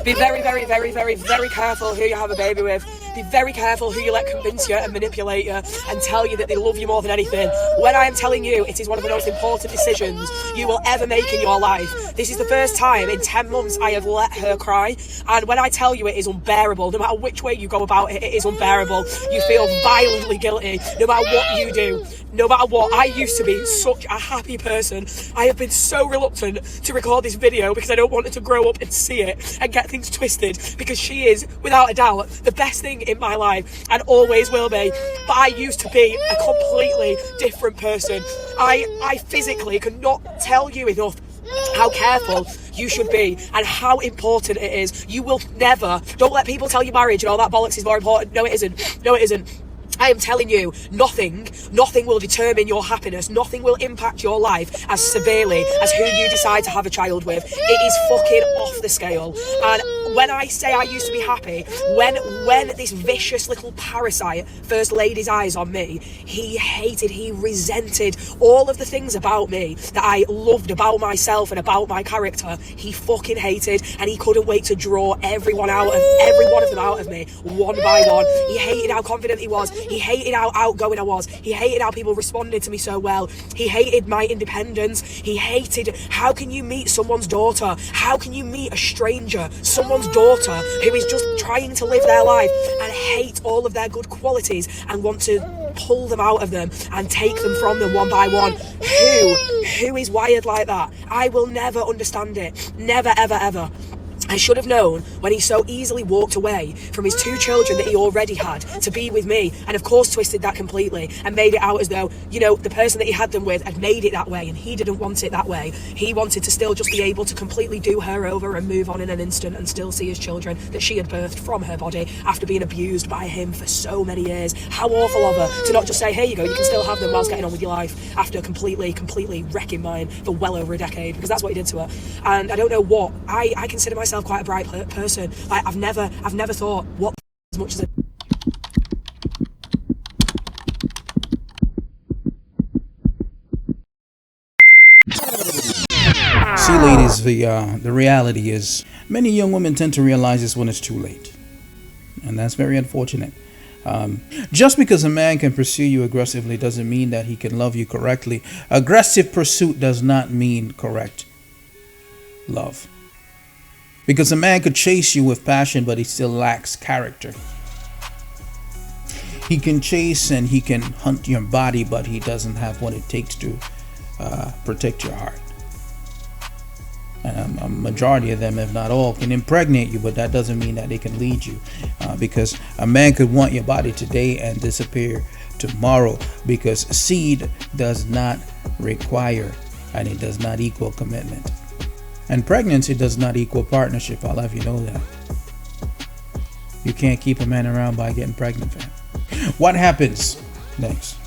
Be very, very, very, very, very careful who you have a baby with. Be very careful who you let convince you and manipulate you and tell you that they love you more than anything. When I am telling you it is one of the most important decisions you will ever make in your life. This is the first time in 10 months I have let her cry. And when I tell you it is unbearable, no matter which way you go about it, it is unbearable. You feel violently guilty no matter what you do. No matter what, I used to be such a happy person. I have been so reluctant to record this video because I don't want her to grow up and see it and get things twisted, because she is, without a doubt, the best thing in my life and always will be. But I used to be a completely different person. I physically cannot tell you enough how careful you should be and how important it is. You will never, don't let people tell you marriage and all that bollocks is more important. No, it isn't. No, it isn't. I am telling you, nothing will determine your happiness. Nothing will impact your life as severely as who you decide to have a child with. It is fucking off the scale. And when I say I used to be happy, when this vicious little parasite first laid his eyes on me, he hated, he resented all of the things about me that I loved about myself and about my character. He fucking hated, and he couldn't wait to draw every one of them out of me, one by one. He hated how confident he was. He hated how outgoing I was. He hated how people responded to me so well. He hated my independence. He hated, how can you meet someone's daughter? How can you meet a stranger, someone's daughter who is just trying to live their life, and hate all of their good qualities and want to pull them out of them and take them from them one by one? Who is wired like that? I will never understand it. Never, ever, ever. I should have known when he so easily walked away from his 2 children that he already had to be with me, and of course twisted that completely and made it out as though, you know, the person that he had them with had made it that way, and he didn't want it that way. He wanted to still just be able to completely do her over and move on in an instant and still see his children that she had birthed from her body after being abused by him for so many years. How awful of her to not just say, here you go, you can still have them whilst getting on with your life, after completely wrecking mine for well over a decade, because that's what he did to her. And I don't know what, I consider myself quite a bright person. Like, I've never thought what as much as See, ladies, the reality is many young women tend to realize this when it's too late, and that's very unfortunate. Just because a man can pursue you aggressively doesn't mean that he can love you correctly. Aggressive pursuit does not mean correct love. Because a man could chase you with passion, but he still lacks character. He can chase and he can hunt your body, but he doesn't have what it takes to protect your heart. And a majority of them, if not all, can impregnate you, but that doesn't mean that they can lead you. Because a man could want your body today and disappear tomorrow, because seed does not require and it does not equal commitment. And pregnancy does not equal partnership. I'll have you know that. You can't keep a man around by getting pregnant, fam. What happens next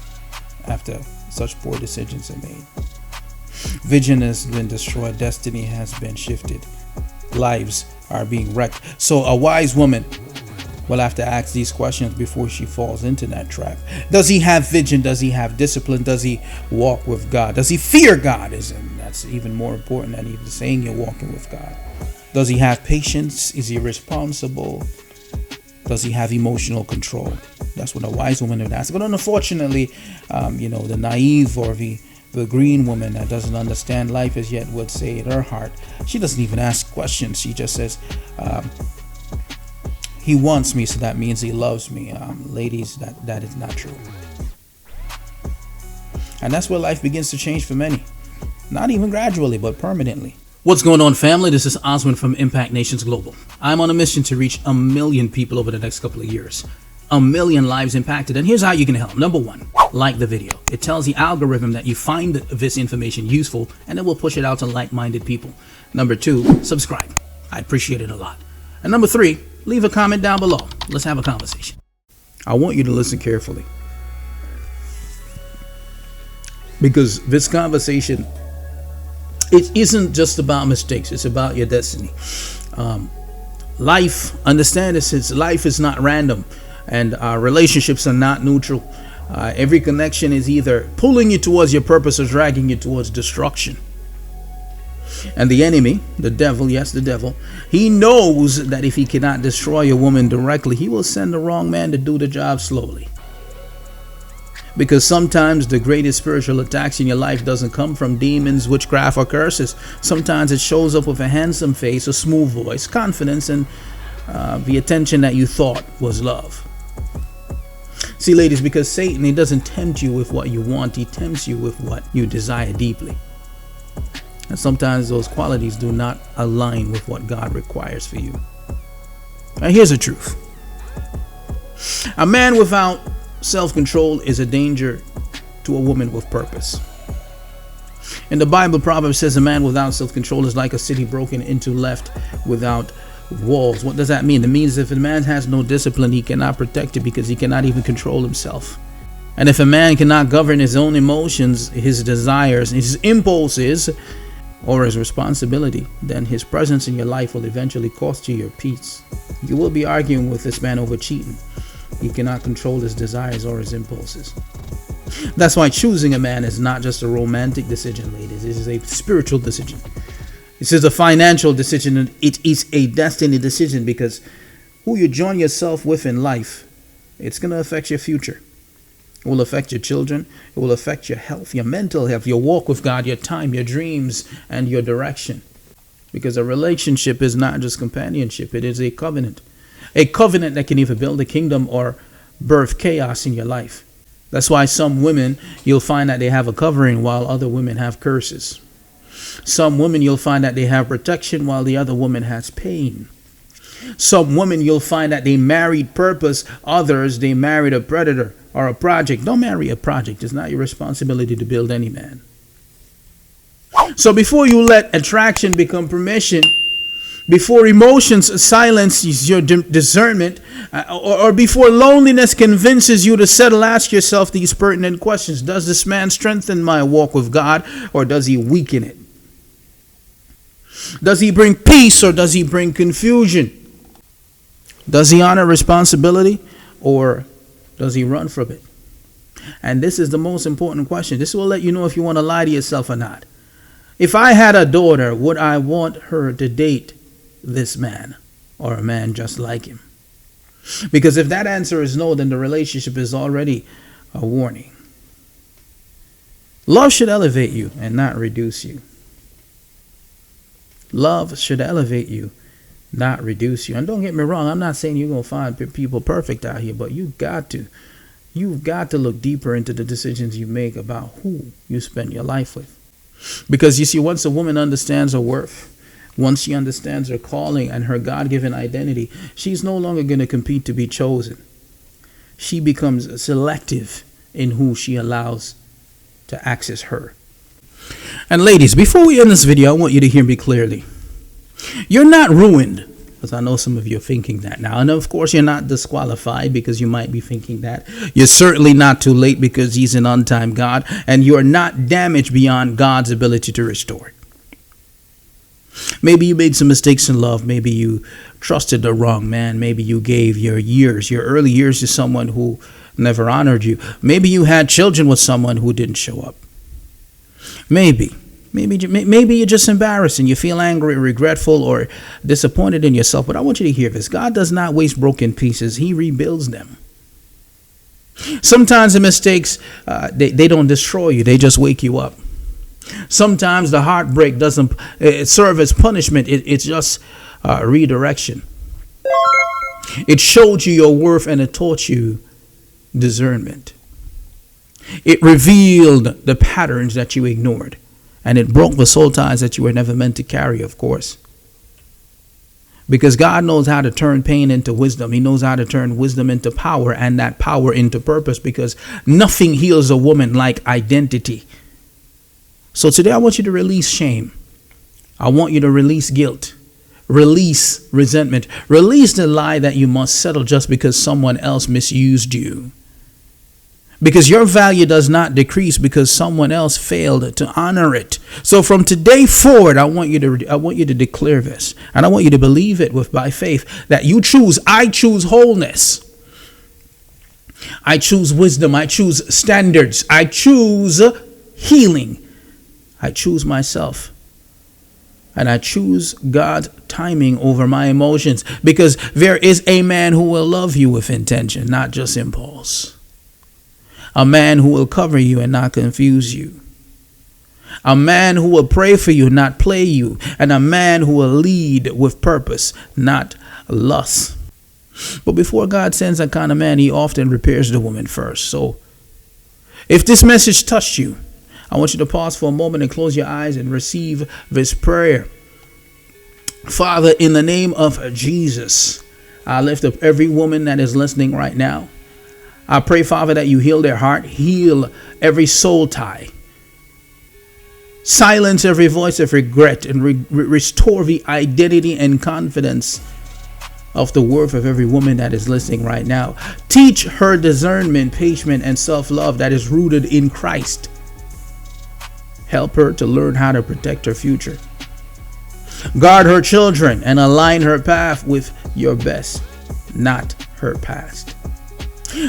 after such poor decisions are made? Vision has been destroyed. Destiny has been shifted. Lives are being wrecked. So a wise woman will have to ask these questions before she falls into that trap. Does he have vision? Does he have discipline? Does he walk with God? Does he fear God? That's even more important than even saying you're walking with God. Does he have patience? Is he responsible? Does he have emotional control? That's what a wise woman would ask. But unfortunately, the naive or the green woman that doesn't understand life as yet would say in her heart, she doesn't even ask questions. She just says, he wants me, so that means he loves me. Ladies, that is not true. And that's where life begins to change for many. Not even gradually, but permanently. What's going on, family? This is Oswin from Impact Nations Global. I'm on a mission to reach 1 million people over the next couple of years. 1 million lives impacted. And here's how you can help. Number 1, like the video. It tells the algorithm that you find this information useful, and it will push it out to like-minded people. Number 2, subscribe. I appreciate it a lot. And number 3, leave a comment down below. Let's have a conversation. I want you to listen carefully, because this conversation, it isn't just about mistakes. It's about your destiny. Life, understand this, life is not random, and relationships are not neutral. Every connection is either pulling you towards your purpose or dragging you towards destruction. And the enemy, the devil, yes, the devil, he knows that if he cannot destroy a woman directly, he will send the wrong man to do the job slowly. Because sometimes the greatest spiritual attacks in your life doesn't come from demons, witchcraft, or curses. Sometimes it shows up with a handsome face, a smooth voice, confidence, and the attention that you thought was love. See, ladies, because Satan, he doesn't tempt you with what you want. He tempts you with what you desire deeply. And sometimes those qualities do not align with what God requires for you. Now, here's the truth. A man without self-control is a danger to a woman with purpose. In the Bible, Proverbs says a man without self-control is like a city broken into left without walls. What does that mean? It means if a man has no discipline, he cannot protect it because he cannot even control himself. And if a man cannot govern his own emotions, his desires, his impulses, or his responsibility, then his presence in your life will eventually cost you your peace. You will be arguing with this man over cheating. He cannot control his desires or his impulses. That's why choosing a man is not just a romantic decision, ladies. It is a spiritual decision. This is a financial decision, and it is a destiny decision, because who you join yourself with in life, it's going to affect your future. It will affect your children. It will affect your health, your mental health, your walk with God, your time, your dreams, and your direction. Because a relationship is not just companionship. It is a covenant. A covenant that can either build a kingdom or birth chaos in your life. That's why some women, you'll find that they have a covering while other women have curses. Some women, you'll find that they have protection while the other woman has pain. Some women, you'll find that they married purpose. Others, they married a predator or a project. Don't marry a project. It's not your responsibility to build any man. So before you let attraction become permission, before emotions silences your discernment, or before loneliness convinces you to settle, ask yourself these pertinent questions. Does this man strengthen my walk with God, or does he weaken it? Does he bring peace, or does he bring confusion? Does he honor responsibility, or does he run from it? And this is the most important question. This will let you know if you want to lie to yourself or not. If I had a daughter, would I want her to date this man or a man just like him? Because if that answer is no, then the relationship is already a warning. Love should elevate you and not reduce you. Love should elevate you, not reduce you. And don't get me wrong, I'm not saying you're going to find people perfect out here, but you've got to look deeper into the decisions you make about who you spend your life with. Because you see, once a woman understands her worth, once she understands her calling and her God-given identity, she's no longer going to compete to be chosen. She becomes selective in who she allows to access her. And ladies, before we end this video, I want you to hear me clearly. You're not ruined, because I know some of you are thinking that now. And of course, you're not disqualified, because you might be thinking that. You're certainly not too late, because he's an on-time God. And you're not damaged beyond God's ability to restore it. Maybe you made some mistakes in love. Maybe you trusted the wrong man. Maybe you gave your early years to someone who never honored you. Maybe you had children with someone who didn't show up. Maybe you're just embarrassed and you feel angry, regretful, or disappointed in yourself. But I want you to hear this. God does not waste broken pieces. He rebuilds them. Sometimes the mistakes, they don't destroy you. They just wake you up. Sometimes the heartbreak doesn't serve as punishment. It's just redirection. It showed you your worth, and it taught you discernment. It revealed the patterns that you ignored, and it broke the soul ties that you were never meant to carry, of course. Because God knows how to turn pain into wisdom. He knows how to turn wisdom into power, and that power into purpose, because nothing heals a woman like identity. So today I want you to release shame. I want you to release guilt. Release resentment. Release the lie that you must settle just because someone else misused you. Because your value does not decrease because someone else failed to honor it. So from today forward, I want you to declare this, and I want you to believe it by faith, that I choose wholeness. I choose wisdom. I choose standards. I choose healing. I choose myself. And I choose God's timing over my emotions, because there is a man who will love you with intention, not just impulse. A man who will cover you and not confuse you. A man who will pray for you, not play you. And a man who will lead with purpose, not lust. But before God sends that kind of man, he often prepares the woman first. So if this message touched you, I want you to pause for a moment and close your eyes and receive this prayer. Father, in the name of Jesus, I lift up every woman that is listening right now. I pray, Father, that you heal their heart, heal every soul tie, silence every voice of regret, and restore the identity and confidence of the worth of every woman that is listening right now. Teach her discernment, patience, and self-love that is rooted in Christ. Help her to learn how to protect her future. Guard her children and align her path with your best, not her past.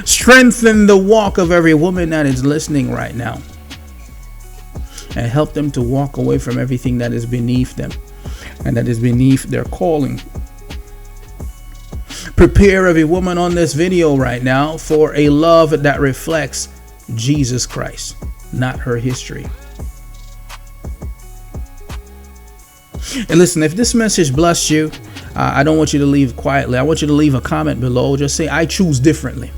Strengthen the walk of every woman that is listening right now, and help them to walk away from everything that is beneath them and that is beneath their calling. Prepare every woman on this video right now for a love that reflects Jesus Christ, not her history. And listen, if this message blessed you, I don't want you to leave quietly. I want you to leave a comment below. Just say, I choose differently.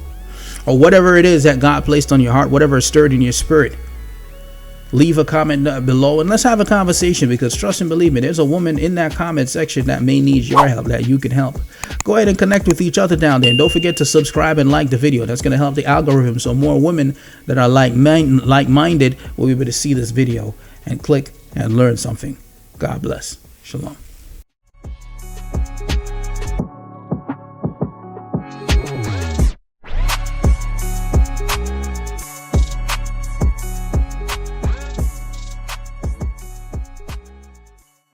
Or whatever it is that God placed on your heart, whatever is stirred in your spirit. Leave a comment below and let's have a conversation, because trust and believe me, there's a woman in that comment section that may need your help, that you can help. Go ahead and connect with each other down there. And don't forget to subscribe and like the video. That's going to help the algorithm, so more women that are like-minded will be able to see this video and click and learn something. God bless. Shalom.